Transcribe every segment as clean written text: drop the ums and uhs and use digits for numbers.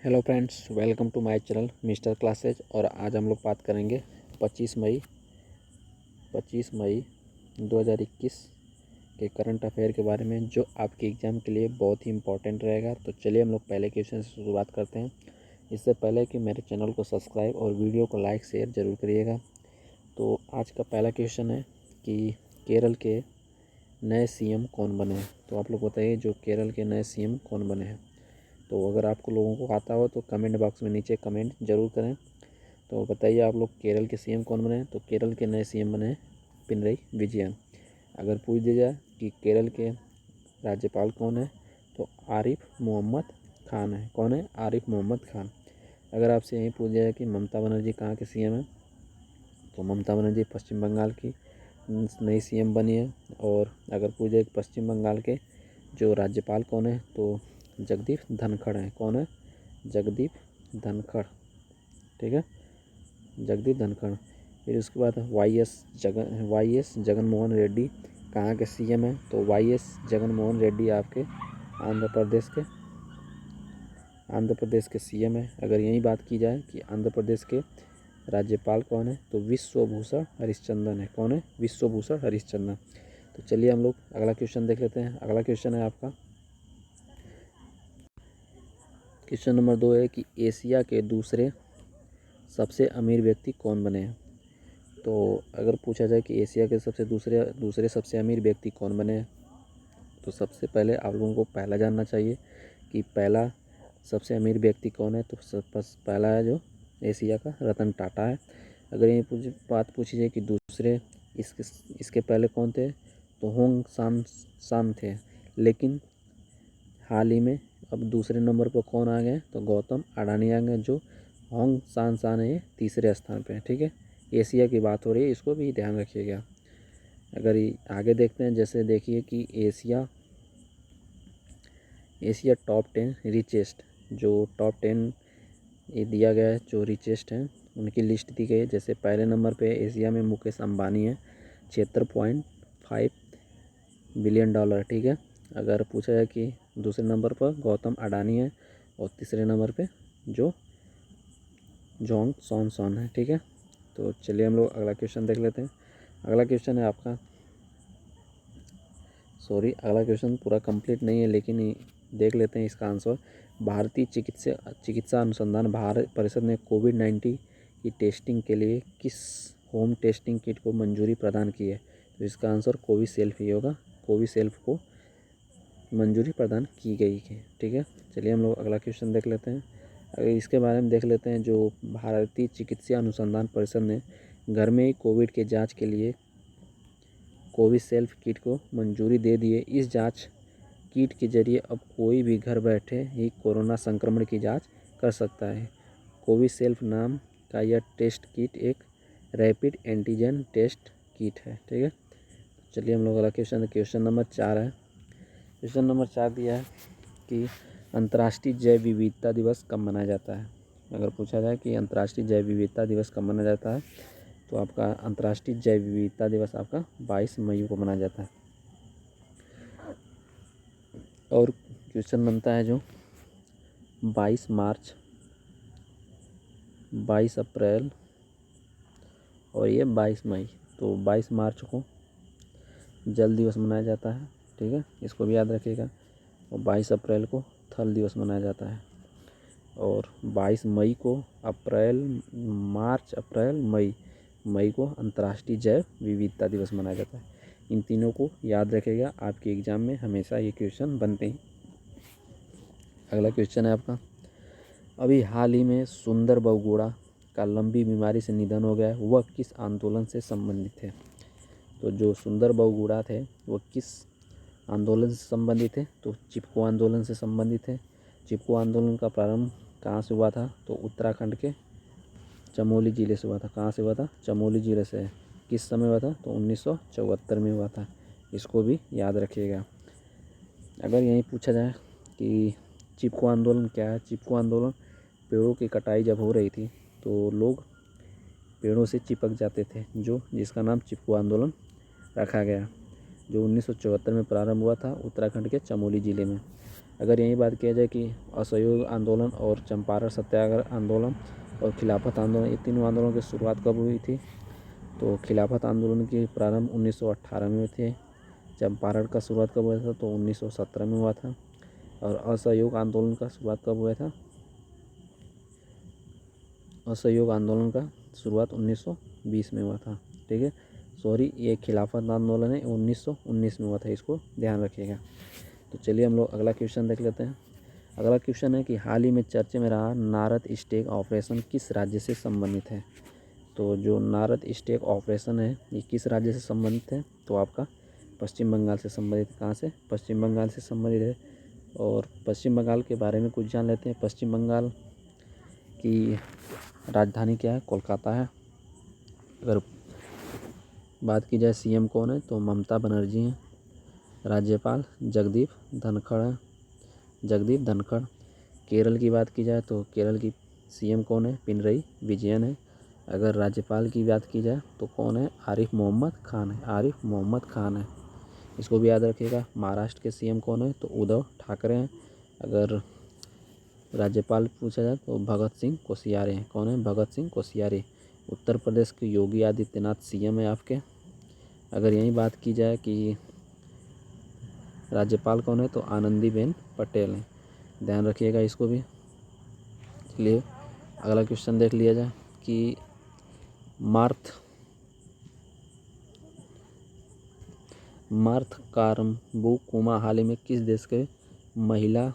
Hello friends, welcome to my channel mister classes. और आज हम लोग बात करेंगे 25 मई 2021 के करंट अफेयर के बारे में, जो आपके एग्ज़ाम के लिए बहुत ही इम्पोर्टेंट रहेगा। तो चलिए हम लोग पहले क्वेश्चन से शुरुआत करते हैं। इससे पहले कि मेरे चैनल को सब्सक्राइब और वीडियो को लाइक शेयर ज़रूर करिएगा। तो आज का पहला क्वेश्चन है कि केरल के नए सीएम कौन बने हैं। तो आप लोग बताइए, जो केरल के नए सीएम कौन बने हैं। तो अगर आपको लोगों को आता हो तो कमेंट बॉक्स में नीचे कमेंट ज़रूर करें। तो बताइए आप लोग, केरल के सीएम कौन बने हैं। तो केरल के नए सीएम बने हैं पिनरई विजयन। अगर पूछ दिया जाए कि केरल के राज्यपाल कौन है, तो आरिफ मोहम्मद खान है। कौन है? आरिफ मोहम्मद खान। अगर आपसे यही पूछ दिया जाए कि ममता बनर्जी कहाँ के सीएम है, तो ममता बनर्जी पश्चिम बंगाल की नई सीएम बनी है। और अगर पूछ जाए पश्चिम बंगाल के जो राज्यपाल कौन है, तो जगदीप धनखड़ हैं। कौन है? जगदीप धनखड़। ठीक है, जगदीप धनखड़। फिर उसके बाद वाई एस जगनमोहन रेड्डी कहाँ के सीएम हैं, तो वाई एस जगनमोहन रेड्डी आपके आंध्र प्रदेश के सीएम है। अगर यही बात की जाए कि आंध्र प्रदेश के राज्यपाल कौन है, तो विश्वभूषण हरिश्चंद्रन है। कौन है? विश्वभूषण हरिश्चंद्रन। तो चलिए हम लोग अगला क्वेश्चन देख लेते हैं। अगला क्वेश्चन है आपका, क्वेश्चन नंबर 2 है कि एशिया के दूसरे सबसे अमीर व्यक्ति कौन बने हैं। तो अगर पूछा जाए कि एशिया के दूसरे सबसे अमीर व्यक्ति कौन बने हैं, तो सबसे पहले आप लोगों को पहला जानना चाहिए कि पहला सबसे अमीर व्यक्ति कौन है। तो पहला है जो एशिया का, रतन टाटा है। अगर ये बात पूछी जाए कि दूसरे इसके पहले कौन थे, तो होंग सांग थे। लेकिन हाल ही में अब दूसरे नंबर पर कौन आ गए, तो गौतम अडानी आ गए। जो होंग सांग है, ये तीसरे स्थान पे है। ठीक है, एशिया की बात हो रही है, इसको भी ध्यान रखिएगा। अगर आगे देखते हैं, जैसे देखिए कि एशिया टॉप 10 रिचेस्ट, जो टॉप 10 ये दिया गया है, जो रिचेस्ट हैं उनकी लिस्ट दी गई है। जैसे पहले नंबर पे एशिया में मुकेश अंबानी है, 76.5 बिलियन डॉलर। ठीक है, अगर पूछा जाए कि दूसरे नंबर पर गौतम अडानी है, और तीसरे नंबर पे जो जोंग सॉन है। ठीक है, तो चलिए हम लोग अगला क्वेश्चन देख लेते हैं। अगला क्वेश्चन है आपका, अगला क्वेश्चन पूरा कंप्लीट नहीं है, लेकिन देख लेते हैं इसका आंसर। भारतीय चिकित्सा अनुसंधान भारत परिषद ने कोविड-19 की टेस्टिंग के लिए किस होम टेस्टिंग किट को मंजूरी प्रदान की है। तो इसका आंसर कोविशील्ड ही होगा। कोविशील्ड को मंजूरी प्रदान की गई है। ठीक है, चलिए हम लोग अगला क्वेश्चन देख लेते हैं। अगर इसके बारे में देख लेते हैं, जो भारतीय चिकित्सा अनुसंधान परिषद ने घर में ही कोविड के जांच के लिए कोविशील्ड किट को मंजूरी दे दी है। इस जांच किट के जरिए अब कोई भी घर बैठे ही कोरोना संक्रमण की जांच कर सकता है। कोविशील्ड नाम का यह टेस्ट किट एक रैपिड एंटीजन टेस्ट किट है। ठीक है, चलिए हम लोग अगला क्वेश्चन नंबर 4 है। क्वेश्चन नंबर 4 दिया है कि अंतर्राष्ट्रीय जैव विविधता दिवस कब मनाया जाता है। अगर पूछा जाए कि अंतर्राष्ट्रीय जैव विविधता दिवस कब मनाया जाता है, तो आपका अंतर्राष्ट्रीय जैव विविधता दिवस आपका 22 मई को मनाया जाता है। और क्वेश्चन बनता है जो 22 मार्च, 22 अप्रैल और ये 22 मई। तो 22 मार्च को जल दिवस मनाया जाता है। ठीक है, इसको भी याद रखिएगा। और 22 अप्रैल को थल दिवस मनाया जाता है। और 22 मई को मई को अंतर्राष्ट्रीय जैव विविधता दिवस मनाया जाता है। इन तीनों को याद रखिएगा, आपके एग्ज़ाम में हमेशा ये क्वेश्चन बनते हैं। अगला क्वेश्चन है आपका, अभी हाल ही में सुंदर बहुगुणा का लंबी बीमारी से निधन हो गया है, वह किस आंदोलन से संबंधित है। तो जो सुंदर बहुगुणा थे, वह किस आंदोलन से संबंधित है, तो चिपको आंदोलन से संबंधित है। चिपको आंदोलन का प्रारंभ कहाँ से हुआ था, तो उत्तराखंड के चमोली ज़िले से हुआ था। कहाँ से हुआ था? चमोली ज़िले से। किस समय हुआ था, तो 1974 में हुआ था। इसको भी याद रखिएगा। अगर यहीं पूछा जाए कि चिपको आंदोलन क्या है, चिपको आंदोलन पेड़ों की कटाई जब हो रही थी, तो लोग पेड़ों से चिपक जाते थे, जिसका नाम चिपको आंदोलन रखा गया, जो 1974 में प्रारंभ हुआ था उत्तराखंड के चमोली ज़िले में। अगर यही बात किया जाए कि असहयोग आंदोलन और चंपारण सत्याग्रह आंदोलन और खिलाफत आंदोलन, ये तीनों आंदोलनों की शुरुआत कब हुई थी? तो खिलाफत आंदोलन की प्रारंभ 1918 में थे। चंपारण का शुरुआत कब हुआ था? तो 1917 में हुआ था। और असहयोग आंदोलन का शुरुआत कब हुआ था? असहयोग आंदोलन का शुरुआत 1920 में हुआ था। ठीक है, सॉरी, ये खिलाफत आंदोलन है 1919 में हुआ था, इसको ध्यान रखिएगा। तो चलिए हम लोग अगला क्वेश्चन देख लेते हैं। अगला क्वेश्चन है कि हाल ही में चर्चे में रहा नारद स्टेक ऑपरेशन किस राज्य से संबंधित है? तो जो नारद स्टेक ऑपरेशन है ये किस राज्य से संबंधित है? तो आपका पश्चिम बंगाल से संबंधित। कहाँ से? पश्चिम बंगाल से संबंधित है। और पश्चिम बंगाल के बारे में कुछ जान लेते हैं। पश्चिम बंगाल की राजधानी क्या है? कोलकाता है। अगर बात की जाए सीएम कौन है? तो ममता बनर्जी हैं। राज्यपाल जगदीप धनखड़ है, जगदीप धनखड़। केरल की बात की जाए तो केरल की सीएम कौन है? पिनरई विजयन है। अगर राज्यपाल की बात की जाए तो कौन है? आरिफ मोहम्मद खान है, आरिफ मोहम्मद खान है, इसको भी याद रखिएगा। महाराष्ट्र के सीएम कौन है? तो उद्धव ठाकरे हैं। अगर राज्यपाल पूछा जाए तो भगत सिंह कोश्यारी हैं। कौन है? भगत सिंह कोश्यारी। उत्तर प्रदेश के योगी आदित्यनाथ सीएम है आपके। अगर यही बात की जाए कि राज्यपाल कौन है? तो आनंदीबेन पटेल हैं, ध्यान रखिएगा इसको भी। चलिए अगला क्वेश्चन देख लिया जाए कि मार्थ कारम्बुकुमा हाल ही में किस देश के महिला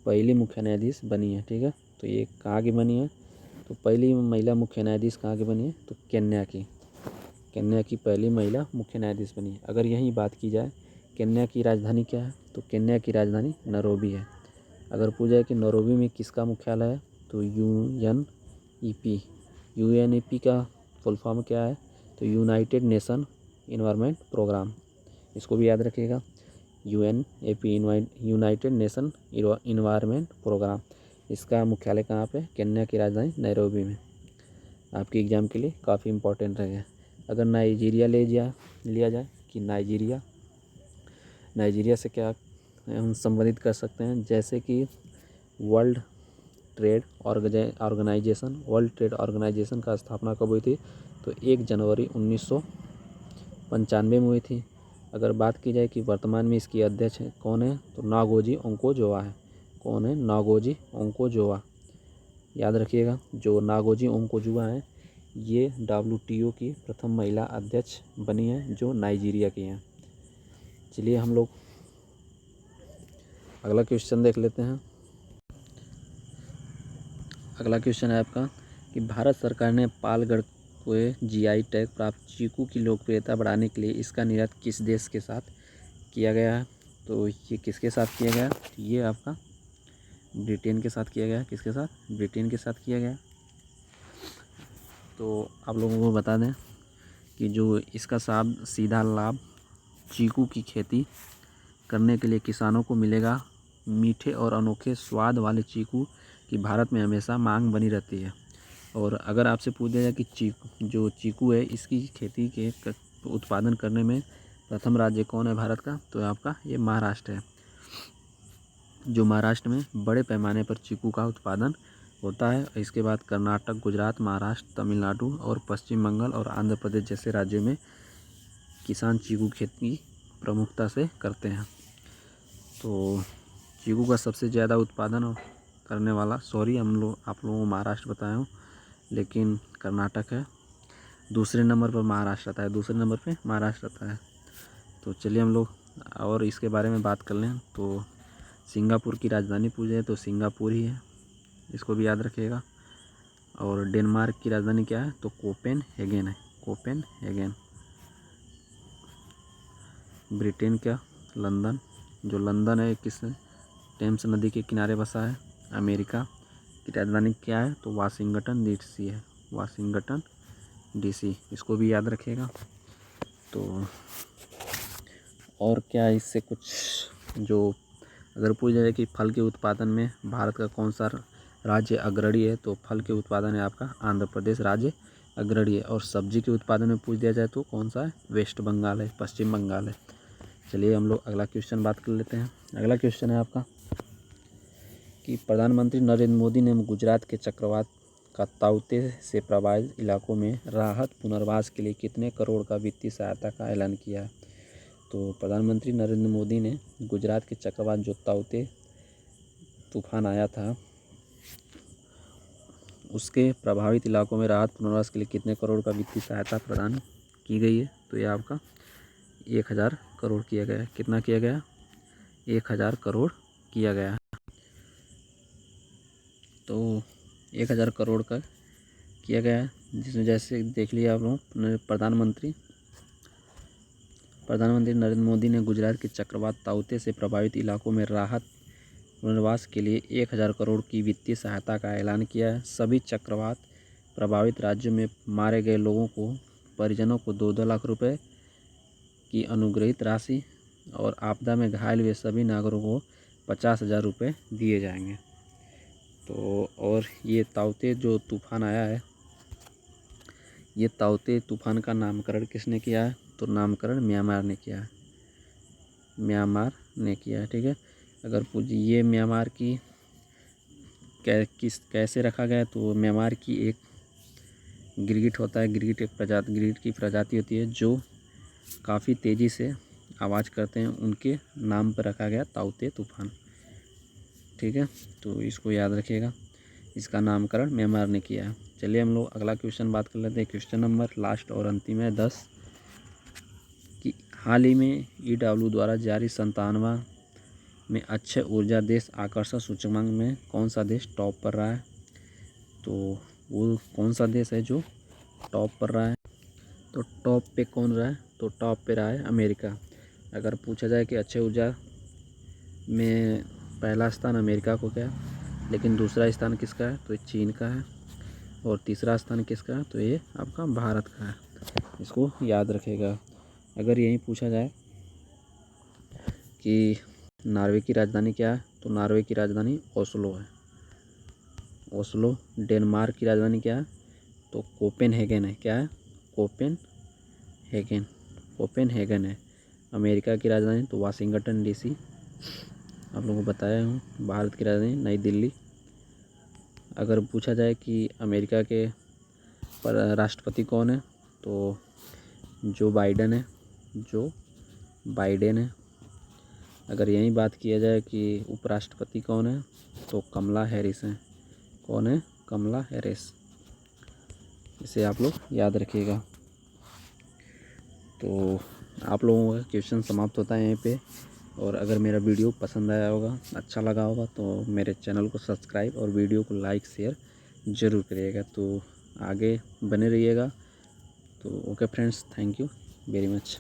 पहली मुख्य न्यायाधीश बनी है? ठीक है, तो ये कहाँ की बनी है? तो पहली महिला मुख्य न्यायाधीश कहाँ की बनी है? तो केन्या की पहली महिला मुख्य न्यायाधीश बनी है। अगर यही बात की जाए केन्या की राजधानी क्या है? तो केन्या की राजधानी नैरोबी है। अगर पूछा जाए कि नैरोबी में किसका मुख्यालय है? तो यूएनईपी का फुल फॉर्म क्या है? तो यूनाइटेड नेशन इन्वायरमेंट प्रोग्राम, इसको भी याद रखिएगा। UNEP United Nation Environment Programme, इसका मुख्यालय कहाँ पे? केन्या की राजधानी नैरोबी में। आपके एग्ज़ाम के लिए काफ़ी इम्पोर्टेंट रहेगा। अगर नाइजीरिया लिया जाए कि नाइजीरिया से क्या हम संबंधित कर सकते हैं? जैसे कि वर्ल्ड ट्रेड ऑर्गेनाइजेशन का स्थापना कब हुई थी? तो 1 जनवरी 1995 में हुई थी। अगर बात की जाए कि वर्तमान में इसकी अध्यक्ष कौन है? तो नागोजी ओंकोजोवा है। कौन है? नागोजी ओंकोजोवा, याद रखिएगा। जो नागोजी ओंकोजोवा है ये WTO की प्रथम महिला अध्यक्ष बनी है, जो नाइजीरिया की हैं। चलिए हम लोग अगला क्वेश्चन देख लेते हैं। अगला क्वेश्चन है आपका कि भारत सरकार ने पालगढ़ को GI टैग प्राप्त चीकू की लोकप्रियता बढ़ाने के लिए इसका निर्यात किस देश के साथ किया गया है? तो ये किसके साथ किया गया? ये आपका ब्रिटेन के साथ किया गया। किसके साथ? ब्रिटेन के साथ किया गया। तो आप लोगों को बता दें कि जो इसका सीधा लाभ चीकू की खेती करने के लिए किसानों को मिलेगा। मीठे और अनोखे स्वाद वाले चीकू की भारत में हमेशा मांग बनी रहती है। और अगर आपसे पूछ दिया जाए कि चीकू है इसकी खेती के उत्पादन करने में प्रथम राज्य कौन है भारत का? तो आपका ये महाराष्ट्र है। जो महाराष्ट्र में बड़े पैमाने पर चीकू का उत्पादन होता है। इसके बाद कर्नाटक, गुजरात, महाराष्ट्र, तमिलनाडु और पश्चिम बंगाल और आंध्र प्रदेश जैसे राज्यों में किसान चीकू खेती प्रमुखता से करते हैं। तो चीकू का सबसे ज़्यादा उत्पादन करने वाला, आप लोगों को महाराष्ट्र बताया हूँ, लेकिन कर्नाटक है। दूसरे नंबर पर महाराष्ट्र आता है। तो चलिए हम लोग और इसके बारे में बात कर लें। तो सिंगापुर की राजधानी पूछे तो सिंगापुर ही है, इसको भी याद रखिएगा। और डेनमार्क की राजधानी क्या है? तो कोपेनहेगन है, कोपेनहेगन। ब्रिटेन का लंदन, जो लंदन है किस टेम्स नदी के किनारे बसा है। अमेरिका की राजधानी क्या है? तो वाशिंगटन DC है, वाशिंगटन DC, इसको भी याद रखिएगा। तो और क्या इससे कुछ जो अगर पूछा जाए कि फल के उत्पादन में भारत का कौन सा राज्य अग्रणी है? तो फल के उत्पादन है आपका आंध्र प्रदेश राज्य अग्रणी है। और सब्जी के उत्पादन में पूछ दिया जाए तो कौन सा है? वेस्ट बंगाल है, पश्चिम बंगाल है। चलिए हम लोग अगला क्वेश्चन बात कर लेते हैं। अगला क्वेश्चन है आपका कि प्रधानमंत्री नरेंद्र मोदी ने गुजरात के चक्रवात का ताउते से प्रभावित इलाकों में राहत पुनर्वास के लिए कितने करोड़ का वित्तीय सहायता का ऐलान किया है। तो प्रधानमंत्री नरेंद्र मोदी ने गुजरात के चक्रवात जो ताउते तूफान आया था उसके प्रभावित इलाकों में राहत पुनर्वास के लिए कितने करोड़ का वित्तीय सहायता प्रदान की गई है। तो ये आपका 1000 करोड़ किया गया है। कितना किया गया? 1000 करोड़ किया गया है। तो 1000 करोड़ का किया गया है, जिसमें जैसे देख लिया आप लोग प्रधानमंत्री नरेंद्र मोदी ने गुजरात के चक्रवात ताउते से प्रभावित इलाकों में राहत पुनर्वास के लिए 1000 करोड़ की वित्तीय सहायता का ऐलान किया है। सभी चक्रवात प्रभावित राज्यों में मारे गए लोगों को परिजनों को 2-2 लाख रुपए की अनुग्रहित राशि और आपदा में घायल हुए सभी नागरिकों को 50,000 रुपये दिए जाएंगे। तो और ये ताउते जो तूफान आया है, ये ताउते तूफान का नामकरण किसने किया है? तो नामकरण म्यांमार ने किया है। म्यांमार ने किया है, ठीक है। अगर ये म्यांमार की कैसे रखा गया, तो म्यांमार की एक गिरगिट होता है, गिरगिट की प्रजाति होती है जो काफ़ी तेज़ी से आवाज़ करते हैं, उनके नाम पर रखा गया ताउते तूफान, ठीक है। तो इसको याद रखिएगा, इसका नामकरण म्यांमार ने किया है। चलिए हम लोग अगला क्वेश्चन बात कर लेते हैं। क्वेश्चन नंबर लास्ट और अंतिम है 10 कि हाल ही में EW द्वारा जारी 97वां में अक्षय ऊर्जा देश आकर्षण सूचकांक में कौन सा देश टॉप पर रहा है। तो वो कौन सा देश है जो टॉप पर रहा है? तो टॉप पे कौन रहा है? तो टॉप पे रहा है अमेरिका। अगर पूछा जाए कि अक्षय ऊर्जा में पहला स्थान अमेरिका को क्या है, लेकिन दूसरा स्थान किसका है? तो चीन का है। और तीसरा स्थान किसका है? तो ये आपका भारत का है। इसको याद रखिएगा। अगर यही पूछा जाए कि नॉर्वे की राजधानी क्या है, तो नॉर्वे की राजधानी ओस्लो है। ओस्लो। डेनमार्क की राजधानी क्या है? तो कोपेनहेगन है। क्या है? कोपेनहेगन है। अमेरिका की राजधानी तो वाशिंगटन DC आप लोगों को बताया हूँ। भारत की राजधानी नई दिल्ली। अगर पूछा जाए कि अमेरिका के राष्ट्रपति कौन है, तो जो बाइडेन है। अगर यही बात किया जाए कि उपराष्ट्रपति कौन है, तो कमला हैरिस हैं। कौन है? कमला हैरिस। इसे आप लोग याद रखिएगा। तो आप लोगों का क्वेश्चन समाप्त होता है यहीं पे। और अगर मेरा वीडियो पसंद आया होगा, अच्छा लगा होगा, तो मेरे चैनल को सब्सक्राइब और वीडियो को लाइक शेयर ज़रूर करिएगा। तो आगे बने रहिएगा। तो okay friends, thank you very much.